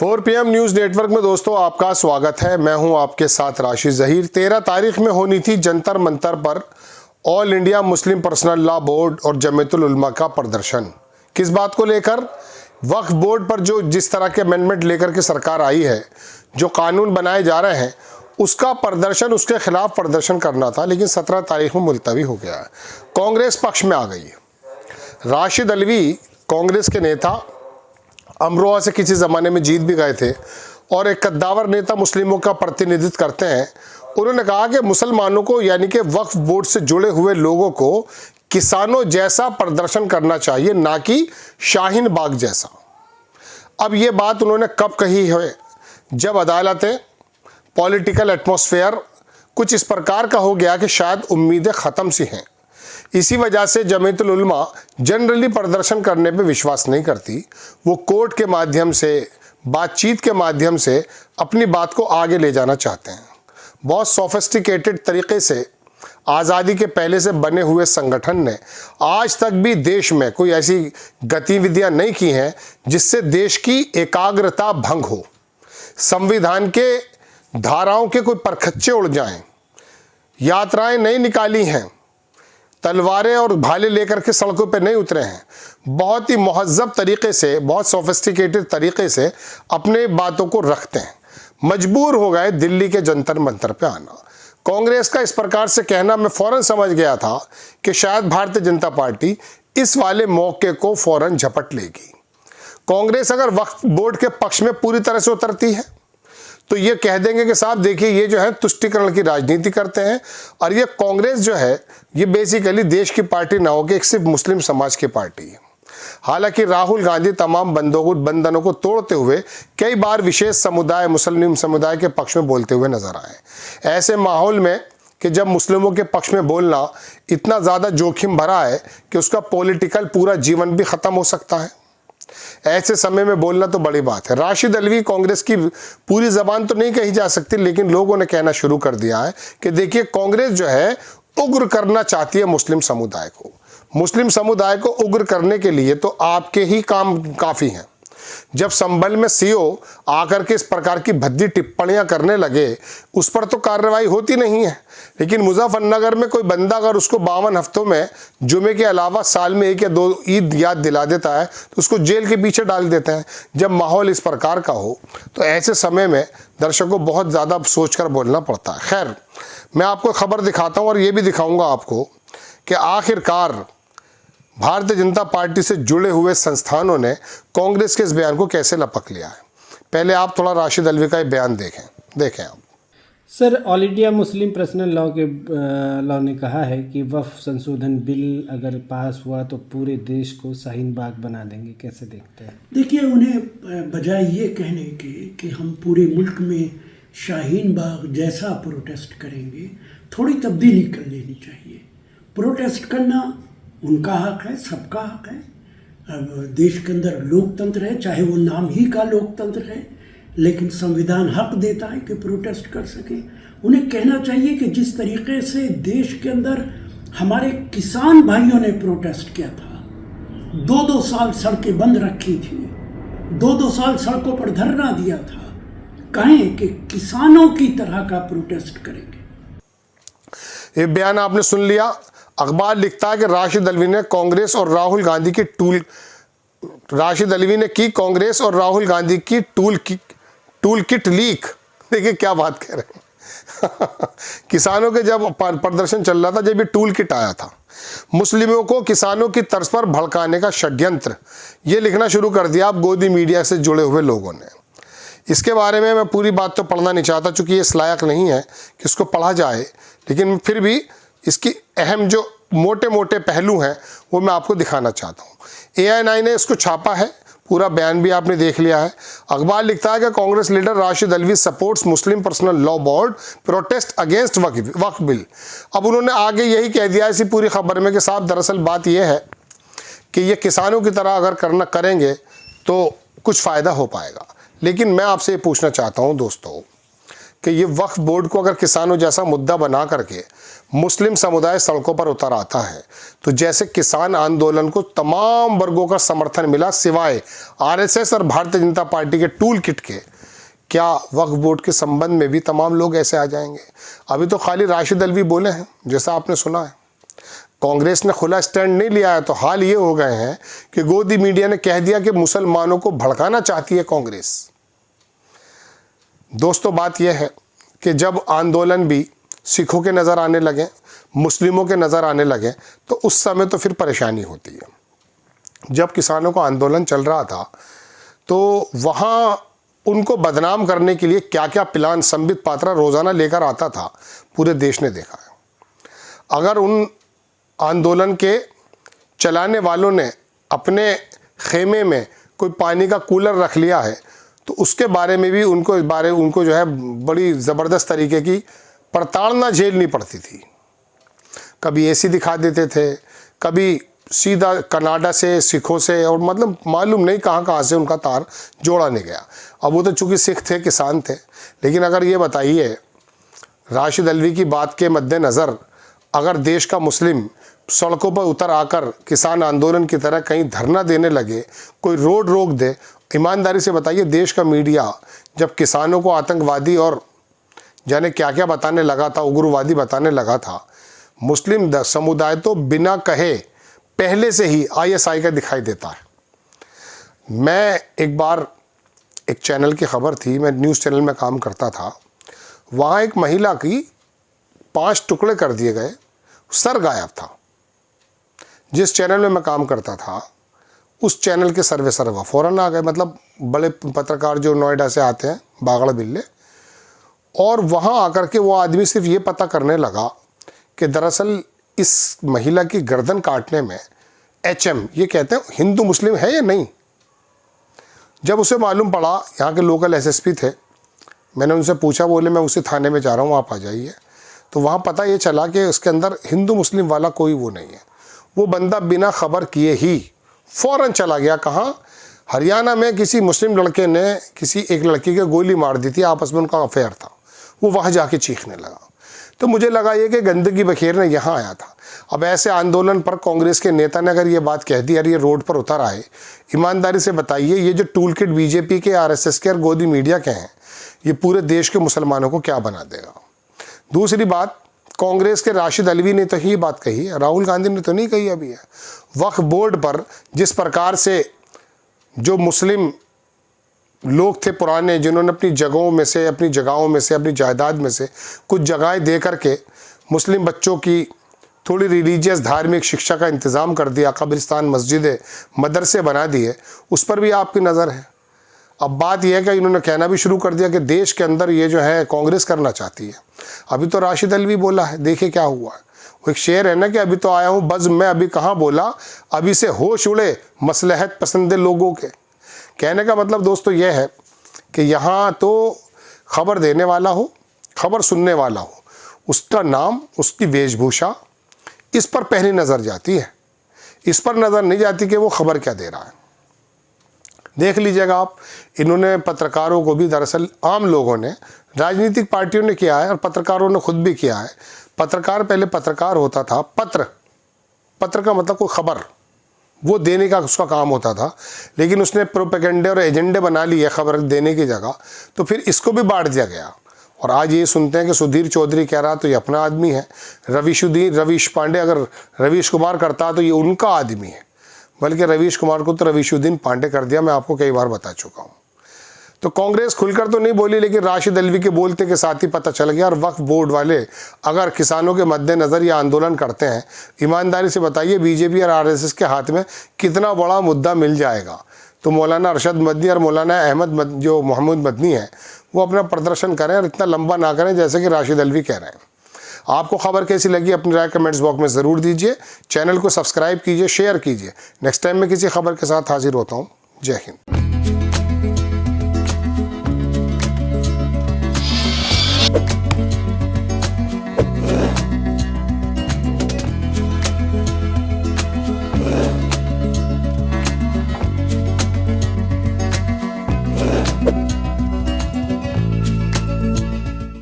4 PM news network में दोस्तों आपका स्वागत है। मैं हूं आपके साथ राशिद ज़हीर। 13 तारीख में होनी थी जंतर मंतर पर all India Muslim personal law board और जमीयतुल उलमा का प्रदर्शन। किस बात को लेकर? वक्फ बोर्ड पर जो जिस तरह के अमेंडमेंट लेकर के सरकार आई है, जो कानून बनाए जा रहे हैं, उसका प्रदर्शन, उसके खिलाफ प्रदर्शन करना था, लेकिन 17 तारीख में मुलतवी हो गया है। कांग्रेस पक्ष में आ गई है। राशिद अलवी कांग्रेस के नेता अमरोहा से किसी ज़माने में जीत भी गए थे और एक कद्दावर नेता मुस्लिमों का प्रतिनिधित्व करते हैं। उन्होंने कहा कि मुसलमानों को यानी कि वक्फ बोर्ड से जुड़े हुए लोगों को किसानों जैसा प्रदर्शन करना चाहिए, ना कि शाहीन बाग जैसा। अब ये बात उन्होंने कब कही है? जब अदालतें, पॉलिटिकल एटमॉस्फेयर कुछ इस प्रकार का हो गया कि शायद उम्मीदें ख़त्म सी हैं। इसी वजह से जमीयतुल उलमा जनरली प्रदर्शन करने पे विश्वास नहीं करती। वो कोर्ट के माध्यम से, बातचीत के माध्यम से अपनी बात को आगे ले जाना चाहते हैं। बहुत सोफिस्टिकेटेड तरीके से आज़ादी के पहले से बने हुए संगठन ने आज तक भी देश में कोई ऐसी गतिविधियां नहीं की हैं जिससे देश की एकाग्रता भंग हो, संविधान के धाराओं के कोई परखच्चे उड़ जाएं, यात्राएं नहीं निकाली हैं, तलवारें और भाले लेकर के सड़कों पे नहीं उतरे हैं। बहुत ही महज़्ज़ब तरीके से, बहुत सोफिस्टिकेटेड तरीके से अपने बातों को रखते हैं। मजबूर हो गए दिल्ली के जंतर मंतर पे आना। कांग्रेस का इस प्रकार से कहना मैं फ़ौरन समझ गया था कि शायद भारतीय जनता पार्टी इस वाले मौके को फ़ौरन झपट लेगी। कांग्रेस अगर वक्फ बोर्ड के पक्ष में पूरी तरह से उतरती है तो ये कह देंगे कि साहब देखिए, ये जो है तुष्टीकरण की राजनीति करते हैं और ये कांग्रेस जो है ये बेसिकली देश की पार्टी ना होकर एक सिर्फ मुस्लिम समाज की पार्टी है। हालांकि राहुल गांधी तमाम बंधनों को तोड़ते हुए कई बार विशेष समुदाय, मुस्लिम समुदाय के पक्ष में बोलते हुए नजर आए। ऐसे माहौल में कि जब मुस्लिमों के पक्ष में बोलना इतना ज़्यादा जोखिम भरा है कि उसका पॉलिटिकल पूरा जीवन भी ख़त्म हो सकता है, ऐसे समय में बोलना तो बड़ी बात है। राशिद अलवी कांग्रेस की पूरी जबान तो नहीं कही जा सकती, लेकिन लोगों ने कहना शुरू कर दिया है कि देखिए, कांग्रेस जो है उग्र करना चाहती है मुस्लिम समुदाय को। मुस्लिम समुदाय को उग्र करने के लिए तो आपके ही काम काफ़ी हैं। जब संभल में सीओ आकर के इस प्रकार की भद्दी टिप्पणियां करने लगे, उस पर तो कार्रवाई होती नहीं है, लेकिन मुजफ्फरनगर में कोई बंदा अगर उसको 52 हफ्तों में जुमे के अलावा साल में 1 या 2 ईद याद दिला देता है तो उसको जेल के पीछे डाल देते हैं। जब माहौल इस प्रकार का हो तो ऐसे समय में दर्शकों को बहुत ज़्यादा सोचकर बोलना पड़ता है। खैर, मैं आपको खबर दिखाता हूँ और ये भी दिखाऊँगा आपको कि आखिरकार भारतीय जनता पार्टी से जुड़े हुए संस्थानों ने कांग्रेस के इस बयान को कैसे लपक लिया है। पहले आप थोड़ा राशिद अलवी का बयान देखें आप। Sir, all India Muslim personal law ने कहा है कि वक्फ संशोधन बिल अगर पास हुआ तो पूरे देश को शाहीन बाग बना देंगे। कैसे देखते हैं? देखिए, उन्हें बजाय ये कहने के कि हम पूरे मुल्क में शाहीन बाग जैसा प्रोटेस्ट करेंगे, थोड़ी तब्दीली कर लेनी चाहिए। प्रोटेस्ट करना उनका हक है, सबका हक है। अब देश के अंदर लोकतंत्र है, चाहे वो नाम ही का लोकतंत्र है, लेकिन संविधान हक देता है कि प्रोटेस्ट कर सके। उन्हें कहना चाहिए कि जिस तरीके से देश के अंदर हमारे किसान भाइयों ने प्रोटेस्ट किया था, 2-2 साल सड़कें बंद रखी थी, 2-2 साल सड़कों पर धरना दिया था, कहें कि किसानों की तरह का प्रोटेस्ट करेंगे। ये बयान आपने सुन लिया। अखबार लिखता है कि राशिद अलवी ने कांग्रेस और राहुल गांधी की टूल किट लीक। देखिए क्या बात कह रहे हैं। किसानों के जब प्रदर्शन चल रहा था, जब ये टूल किट आया था, मुस्लिमों को किसानों की तर्ज पर भड़काने का षड्यंत्र, ये लिखना शुरू कर दिया आप गोदी मीडिया से जुड़े हुए लोगों ने। इसके बारे में मैं पूरी बात तो पढ़ना नहीं चाहता, चूँकि ये इस लायक नहीं है कि इसको पढ़ा जाए, लेकिन फिर भी इसकी अहम जो मोटे मोटे पहलू हैं वो मैं आपको दिखाना चाहता हूँ। ANI ने इसको छापा है, पूरा बयान भी आपने देख लिया है। अखबार लिखता है कि Congress leader Rashid Alvi supports Muslim personal law board protest against Waqf bill. अब उन्होंने आगे यही कह दिया इसी पूरी खबर में कि साहब दरअसल बात यह है कि ये किसानों की तरह अगर करेंगे तो कुछ फ़ायदा हो पाएगा। लेकिन मैं आपसे ये पूछना चाहता हूँ दोस्तों कि ये वक्फ बोर्ड को अगर किसानों जैसा मुद्दा बना करके मुस्लिम समुदाय सड़कों पर उतर आता है, तो जैसे किसान आंदोलन को तमाम वर्गों का समर्थन मिला सिवाय आरएसएस और भारतीय जनता पार्टी के टूल किट के, क्या वक्फ बोर्ड के संबंध में भी तमाम लोग ऐसे आ जाएंगे? अभी तो खाली राशिद अल्वी बोले हैं, जैसा आपने सुना है। कांग्रेस ने खुला स्टैंड नहीं लिया है। तो हाल ये हो गए हैं कि गोदी मीडिया ने कह दिया कि मुसलमानों को भड़काना चाहती है कांग्रेस। दोस्तों, बात यह है कि जब आंदोलन भी सिखों के नज़र आने लगे, मुस्लिमों के नज़र आने लगे, तो उस समय तो फिर परेशानी होती है। जब किसानों का आंदोलन चल रहा था तो वहाँ उनको बदनाम करने के लिए क्या क्या प्लान संबित पात्रा रोज़ाना लेकर आता था, पूरे देश ने देखा है। अगर उन आंदोलन के चलाने वालों ने अपने खेमे में कोई पानी का कूलर रख लिया है तो उसके बारे में भी उनको जो है बड़ी ज़बरदस्त तरीके की प्रताड़ना झेलनी पड़ती थी। कभी एसी दिखा देते थे, कभी सीधा कनाडा से सिखों से, और मतलब मालूम नहीं कहाँ से उनका तार जोड़ा नहीं गया। अब वो तो चूँकि सिख थे, किसान थे, लेकिन अगर ये बताइए राशिद अल्वी की बात के मद्देनज़र अगर देश का मुस्लिम सड़कों पर उतर आकर किसान आंदोलन की तरह कहीं धरना देने लगे, कोई रोड रोक दे, ईमानदारी से बताइए देश का मीडिया जब किसानों को आतंकवादी और जाने क्या क्या बताने लगा था, उग्रवादी बताने लगा था, मुस्लिम समुदाय तो बिना कहे पहले से ही आईएसआई का दिखाई देता है। मैं एक बार एक चैनल की खबर थी, मैं न्यूज़ चैनल में काम करता था, वहाँ एक महिला की 5 टुकड़े कर दिए गए, सर गायब था। जिस चैनल में मैं काम करता था उस चैनल के सर्वे फ़ौरन आ गए, मतलब बड़े पत्रकार जो नोएडा से आते हैं, बागड़ बिल्ले, और वहाँ आकर के वो आदमी सिर्फ ये पता करने लगा कि दरअसल इस महिला की गर्दन काटने में HM, ये कहते हैं हिंदू मुस्लिम है या नहीं। जब उसे मालूम पड़ा, यहाँ के लोकल SSP थे, मैंने उनसे पूछा, बोले मैं उसी थाने में जा रहा हूँ, आप आ जाइए। तो वहाँ पता ये चला कि उसके अंदर हिंदू मुस्लिम वाला कोई वो नहीं है। वो बंदा बिना खबर किए ही फ़ौरन चला गया। कहाँ? हरियाणा में किसी मुस्लिम लड़के ने किसी एक लड़की के गोली मार दी थी, आपस में उनका अफेयर था, वो वहाँ जाके चीखने लगा। तो मुझे लगा ये कि गंदगी बखेरने यहाँ आया था। अब ऐसे आंदोलन पर कांग्रेस के नेता ने अगर ये बात कह दी, अरे ये रोड पर उतर आए, ईमानदारी से बताइए ये जो टूल किट बीजेपी के, आरएसएस के और गोदी मीडिया के हैं, ये पूरे देश के मुसलमानों को क्या बना देगा। दूसरी बात, कांग्रेस के राशिद अल्वी ने तो ही बात कही, राहुल गांधी ने तो नहीं कही अभी है। वक्फ बोर्ड पर जिस प्रकार से जो मुस्लिम लोग थे पुराने, जिन्होंने अपनी जगहों में से, अपनी जायदाद में से कुछ जगहें दे करके मुस्लिम बच्चों की थोड़ी रिलीजियस धार्मिक शिक्षा का इंतज़ाम कर दिया, कब्रिस्तान, मस्जिदें, मदरसे बना दिए, उस पर भी आपकी नज़र है। अब बात यह है कि इन्होंने कहना भी शुरू कर दिया कि देश के अंदर ये जो है कांग्रेस करना चाहती है। अभी तो राशिद अल्वी बोला है, देखिए क्या हुआ है। वो एक शेर है ना कि अभी तो आया हूँ बज़्म में, अभी कहाँ बोला, अभी से होश उड़े मसलहत पसंद लोगों के। कहने का मतलब दोस्तों यह है कि यहाँ तो खबर देने वाला हो, खबर सुनने वाला हो, उसका नाम, उसकी वेशभूषा, इस पर पहली नज़र जाती है। इस पर नज़र नहीं जाती कि वो खबर क्या दे रहा है। देख लीजिएगा आप, इन्होंने पत्रकारों को भी, दरअसल आम लोगों ने, राजनीतिक पार्टियों ने किया है और पत्रकारों ने खुद भी किया है। पत्रकार पहले पत्रकार होता था, पत्र का मतलब कोई खबर, वो देने का उसका काम होता था, लेकिन उसने प्रोपेगेंडे और एजेंडे बना लिए खबर देने की जगह, तो फिर इसको भी बांट दिया गया। और आज ये सुनते हैं कि सुधीर चौधरी कह रहा तो ये अपना आदमी है, रवीश पांडे अगर रवीश कुमार करता तो ये उनका आदमी है, बल्कि रवीश कुमार को तो रवीशुद्दीन पांडे कर दिया, मैं आपको कई बार बता चुका हूँ। तो कांग्रेस खुलकर तो नहीं बोली, लेकिन राशिद अल्वी के बोलते के साथ ही पता चल गया। और वक्फ बोर्ड वाले अगर किसानों के मद्देनज़र ये आंदोलन करते हैं, ईमानदारी से बताइए बीजेपी और आरएसएस के हाथ में कितना बड़ा मुद्दा मिल जाएगा। तो मौलाना अरशद मदनी और मौलाना अहमद जो मोहम्मद मदनी है, वो अपना प्रदर्शन करें और इतना लंबा ना करें जैसे कि राशिद अल्वी कह रहे हैं। आपको खबर कैसी लगी अपनी राय कमेंट्स बॉक्स में ज़रूर दीजिए। चैनल को सब्सक्राइब कीजिए, शेयर कीजिए। नेक्स्ट टाइम मैं किसी खबर के साथ हाजिर होता हूँ। जय हिंद।